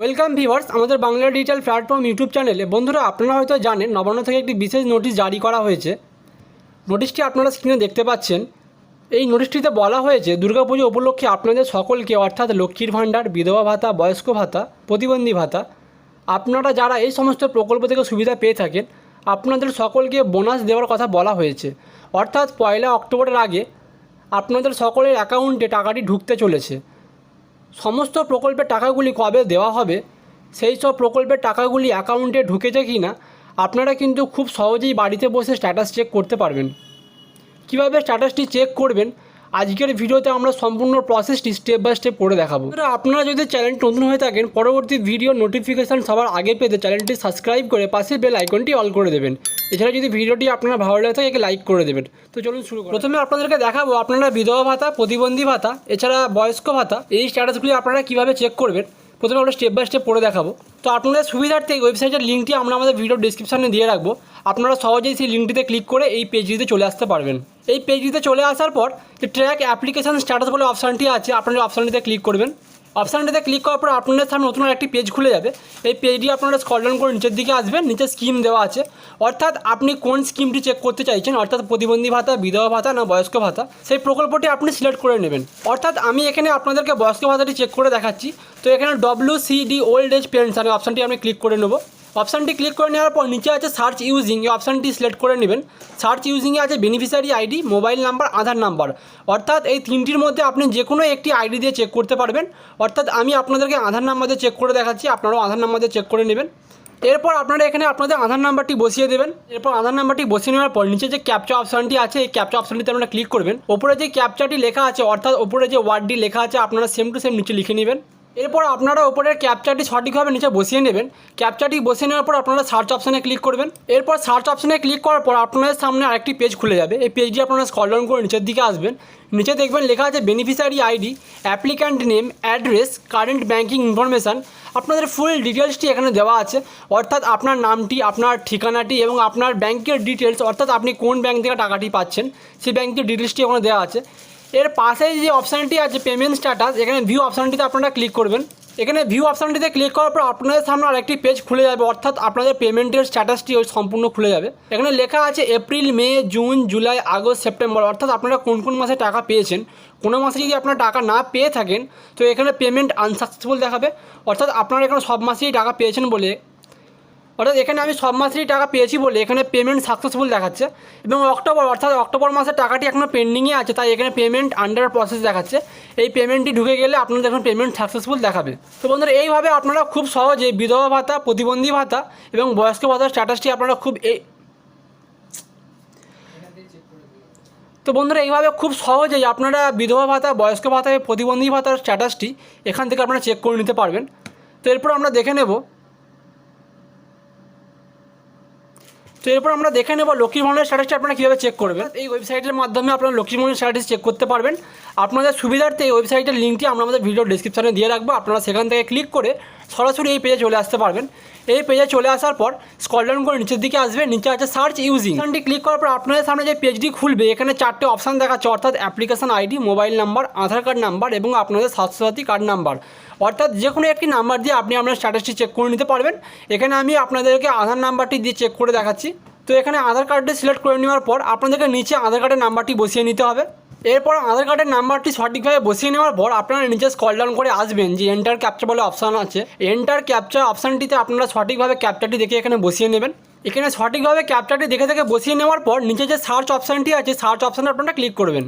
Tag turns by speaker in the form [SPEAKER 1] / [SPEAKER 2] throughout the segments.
[SPEAKER 1] Welcome viewers, আমাদের Bangla digital platform YouTube চ্যানেলে। বন্ধুরা, আপনারা হয়তো জানেন নবান্ন থেকে একটি বিশেষ নোটিশ জারি করা হয়েছে। নোটিশটি আপনারা স্ক্রিনে দেখতে পাচ্ছেন। এই নোটিশটিতে বলা হয়েছে দুর্গাপুজো উপলক্ষে আপনাদের সকলকে, অর্থাৎ লক্ষ্মীর ভাণ্ডার, বিধবা ভাতা, বয়স্ক ভাতা, প্রতিবন্ধী ভাতা, আপনারা যারা এই সমস্ত প্রকল্প থেকে সুবিধা পেয়ে থাকেন, আপনাদের সকলকে বোনাস দেওয়ার কথা বলা হয়েছে। অর্থাৎ 1 অক্টোবরের আগে আপনাদের সকলের অ্যাকাউন্টে টাকাটি ঢুকতে চলেছে। সমস্ত প্রকল্পের টাকাগুলি কবে দেওয়া হবে, সেই সব প্রকল্পের টাকাগুলি অ্যাকাউন্টে ঢুকেছে কি না আপনারা কিন্তু খুব সহজেই বাড়িতে বসে স্ট্যাটাস চেক করতে পারবেন। কীভাবে স্ট্যাটাসটি চেক করবেন আজকের ভিডিওতে আমরা সম্পূর্ণ প্রসেসটি স্টেপ বাই স্টেপ করে দেখাবো। আপনারা যদি চ্যানেলটি নতুন হয়ে থাকেন, পরবর্তী ভিডিও নোটিফিকেশান সবার আগে পেতে চ্যানেলটি সাবস্ক্রাইব করে পাশের বেল আইকনটি অল করে দেবেন। এছাড়া যদি ভিডিওটি আপনার ভালো লাগে থাকে একে লাইক করে দেবেন। তো চলুন শুরু করি। প্রথমে আপনাদেরকে দেখাবো আপনারা বিধবা ভাতা, প্রতিবন্ধী ভাতা, এছাড়া বয়স্ক ভাতা, এই স্ট্যাটাসগুলি আপনারা কীভাবে চেক করবেন প্রথমে আমরা স্টেপ বাই স্টেপ পড়ে দেখাবো। তো আপনাদের সুবিধার্থে এই ওয়েবসাইটের লিঙ্কটি আমরা আমাদের ভিডিও ডিসক্রিপশানে দিয়ে রাখবো। আপনারা সহজেই সেই লিঙ্কটিতে ক্লিক করে এই পেজটিতে চলে আসতে পারবেন। এই পেজটিতে চলে আসার পর যে ট্র্যাক অ্যাপ্লিকেশান স্ট্যাটাস বলে অপশানটি আছে, আপনারা অপশানটিতে ক্লিক করবেন। অপশানটিতে ক্লিক করার পর আপনাদের সামনে নতুন একটি পেজ খুলে যাবে। এই পেজটি আপনারা স্ক্রল ডাউন করে নিচের দিকে আসবেন, নিচে স্কিম দেওয়া আছে, অর্থাৎ আপনি কোন স্কিমটি চেক করতে চাইছেন, অর্থাৎ প্রতিবন্ধী ভাতা, বিধবা ভাতা না বয়স্ক ভাতা, সেই প্রকল্পটি আপনি সিলেক্ট করে নেবেন। অর্থাৎ আমি এখানে আপনাদেরকে বয়স্ক ভাতাটি চেক করে দেখাচ্ছি। তো এখানে WCD ওল্ড এজ পেনশন অপশানটি আমি ক্লিক করে নেব। অপশানটি ক্লিক করে নেওয়ার পর নিচে আছে সার্চ ইউজিং, এই অপশানটি সিলেক্ট করে নেবেন। সার্চ ইউজিংয়ে আছে বেনিফিশিয়ারি আইডি, মোবাইল নাম্বার, আধার নাম্বার, অর্থাৎ এই তিনটির মধ্যে আপনি যে কোনো একটি আইডি দিয়ে চেক করতে পারবেন। অর্থাৎ আমি আপনাদেরকে আধার নাম্বার দিয়ে চেক করে দেখাচ্ছি, আপনারাও আধার নাম্বার দিয়ে চেক করে নেবেন। এরপর আপনারা এখানে আপনাদের আধার নাম্বারটি বসিয়ে দেবেন। এরপর আধার নাম্বারটি বসিয়ে নেওয়ার পর নিচে যে ক্যাপচা অপশানটি আছে, এই ক্যাপচা অপশানটিতে আপনারা ক্লিক করবেন। ওপরে যে ক্যাপচাটি লেখা আছে, অর্থাৎ ওপরে যে ওয়ার্ডটি লেখা আছে, আপনারা সেম টু সেম নিচে লিখে নেবেন। এরপর আপনারা ওপরের ক্যাপচাটি সঠিকভাবে নিচে বসিয়ে নেবেন। ক্যাপচাটি বসিয়ে নেওয়ার পর আপনারা সার্চ অপশানে ক্লিক করবেন। এরপর সার্চ অপশানে ক্লিক করার পর আপনাদের সামনে আরেকটি পেজ খুলে যাবে। এই পেজটি আপনারা স্ক্রল ডাউন করে নিচের দিকে আসবেন। নিচে দেখবেন লেখা আছে beneficiary ID, applicant name, address, current banking information. আপনাদের ফুল ডিটেলসটি এখানে দেওয়া আছে, অর্থাৎ আপনার নামটি, আপনার ঠিকানাটি এবং আপনার ব্যাংকের ডিটেলস, অর্থাৎ আপনি কোন ব্যাংক থেকে টাকাটি পাচ্ছেন সেই ব্যাংকের ডিটেলসটি এখানে দেওয়া আছে। এর পাশে যে অপশানটি আছে পেমেন্ট স্ট্যাটাস, এখানে ভিউ অপশানটিতে আপনারা ক্লিক করবেন। এখানে ভিউ অপশানটিতে ক্লিক করার পর আপনাদের সামনে আরেকটি পেজ খুলে যাবে, অর্থাৎ আপনাদের পেমেন্টের স্ট্যাটাসটি সম্পূর্ণ খুলে যাবে। এখানে লেখা আছে এপ্রিল, মে, জুন, জুলাই, আগস্ট, সেপ্টেম্বর, অর্থাৎ আপনারা কোন কোন মাসে টাকা পেয়েছেন। কোনো মাসে যদি আপনারা টাকা না পেয়ে থাকেন তো এখানে পেমেন্ট আনসাকসেসফুল দেখাবে, অর্থাৎ আপনারা এখানে সব মাসেই টাকা পেয়েছেন বলে, অর্থাৎ এখানে আমি সব মাসেরই টাকা পেয়েছি বলে এখানে পেমেন্ট সাকসেসফুল দেখাচ্ছে। এবং অক্টোবর মাসের টাকাটি এখনও পেন্ডিংয়ে আছে, তাই এখানে পেমেন্ট আন্ডার প্রসেস দেখাচ্ছে। এই পেমেন্টটি ঢুকে গেলে আপনাদের এখন পেমেন্ট সাকসেসফুল দেখাবে। তো বন্ধুরা, এইভাবে আপনারা খুব সহজে বিধবা ভাতা, প্রতিবন্ধী ভাতা এবং বয়স্ক ভাতার স্ট্যাটাসটি আপনারা এইভাবে খুব সহজেই আপনারা বিধবা ভাতা, বয়স্ক ভাতা এবং প্রতিবন্ধী ভাতার স্ট্যাটাসটি এখান থেকে আপনারা চেক করে নিতে পারবেন। তো এরপর আমরা দেখে নেব লক্ষ্মীর ভাণ্ডারের স্ট্যাটাসটি আপনারা কীভাবে চেক করবেন। এই ওয়েবসাইটের মাধ্যমে আপনারা লক্ষ্মীর ভাণ্ডারের স্ট্যাটাস চেক করতে পারবেন। আপনাদের সুবিধার্থে এই ওয়েবসাইটের লিঙ্কটি আমরা আমাদের ভিডিও ডিসক্রিপশানে দিয়ে রাখবো। আপনারা সেখান থেকে ক্লিক করে সরাসরি এই পেজে চলে আসতে পারবেন। এই পেজে চলে আসার পর স্ক্রল ডাউন করে নিচের দিকে আসবে, নিচে আছে সার্চ ইউজিং, অপশানটি ক্লিক করার পর আপনাদের সামনে যে পেজটি খুলবে এখানে 4টে অপশান দেখাচ্ছে, অর্থাৎ অ্যাপ্লিকেশন আইডি, মোবাইল নাম্বার, আধার কার্ড নাম্বার এবং আপনাদের স্বাস্থ্যসাথী কার্ড নাম্বার, অর্থাৎ যে কোনো একটি নাম্বার দিয়ে আপনি আপনার স্ট্যাটাসটি চেক করে নিতে পারবেন। এখানে আমি আপনাদেরকে আধার নাম্বারটি দিয়ে চেক করে দেখাচ্ছি। তো এখানে আধার কার্ডটি সিলেক্ট করে নেওয়ার পর আপনাদেরকে নিচে আধার কার্ডের নাম্বারটি বসিয়ে নিতে হবে। এরপর আধার কার্ডের নাম্বারটি সঠিকভাবে বসিয়ে নেওয়ার পর আপনারা নিচে স্ক্রল ডাউন করে আসবেন, যে এন্টার ক্যাপচা বলে অপশান আছে, এন্টার ক্যাপচা অপশানটিতে আপনারা সঠিকভাবে ক্যাপচাটি দেখে এখানে বসিয়ে নেবেন। এখানে সঠিকভাবে ক্যাপচাটি দেখে বসিয়ে নেওয়ার পর নিচে যে সার্চ অপশানটি আছে, সার্চ অপশানে আপনারা ক্লিক করবেন।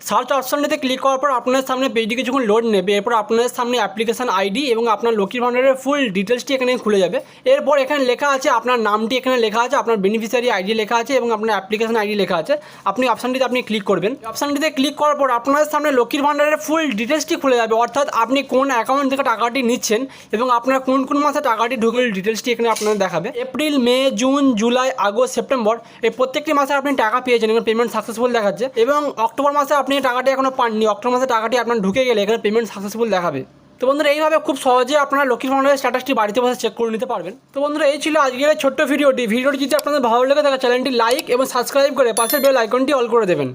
[SPEAKER 1] সার্চ অপশানটিতে ক্লিক করার পর আপনাদের সামনে পেজটি কিছুক্ষণ লোড নেবে। এরপর আপনাদের সামনে অ্যাপ্লিকেশন আইডি এবং আপনার লক্ষ্মীর ভাণ্ডারের ফুল ডিটেলসটি এখানে খুলে যাবে। এরপর এখানে লেখা আছে আপনার নামটি, এখানে লেখা আছে আপনার বেনিফিশিয়ারি আইডি লেখা আছে এবং আপনার অ্যাপ্লিকেশন আইডি লেখা আছে। আপনি অপশানটিতে ক্লিক করবেন। অপশানটিতে ক্লিক করার পর আপনাদের সামনে লক্ষ্মীর ভাণ্ডারের ফুল ডিটেলসটি খুলে যাবে, অর্থাৎ আপনি কোন অ্যাকাউন্ট থেকে টাকাটি নিচ্ছেন এবং আপনার কোন কোন মাসে টাকাটি ঢুকলে ডিটেলসটি এখানে আপনাদের দেখাবে। এপ্রিল, মে, জুন, জুলাই, আগস্ট, সেপ্টেম্বর এই প্রত্যেকটি মাসে আপনি টাকা পেয়েছেন, এখানে পেমেন্ট সাকসেসফুল দেখাচ্ছে। এবং অক্টোবর মাসে আপনি টাকাটি এখনও পাননি, অক্টোবর মাসে টাকাটি আপনার ঢুকে গেলে এখানে পেমেন্ট সাকসেসফুল দেখাবে। তো বন্ধুরা, এইভাবে খুব সহজে আপনারা লক্ষ্মীর ভাণ্ডারের স্ট্যাটাসটি বাড়িতে বসে চেক করে নিতে পারবেন। তো বন্ধুরা, এই ছিল আজকের ছোট্ট ভিডিওটি যদি আপনাদের ভালো লেগে থাকে চ্যানেলটি লাইক এবং সাবস্ক্রাইব করে পাশের বেল আইকনটি অল করে দেবেন।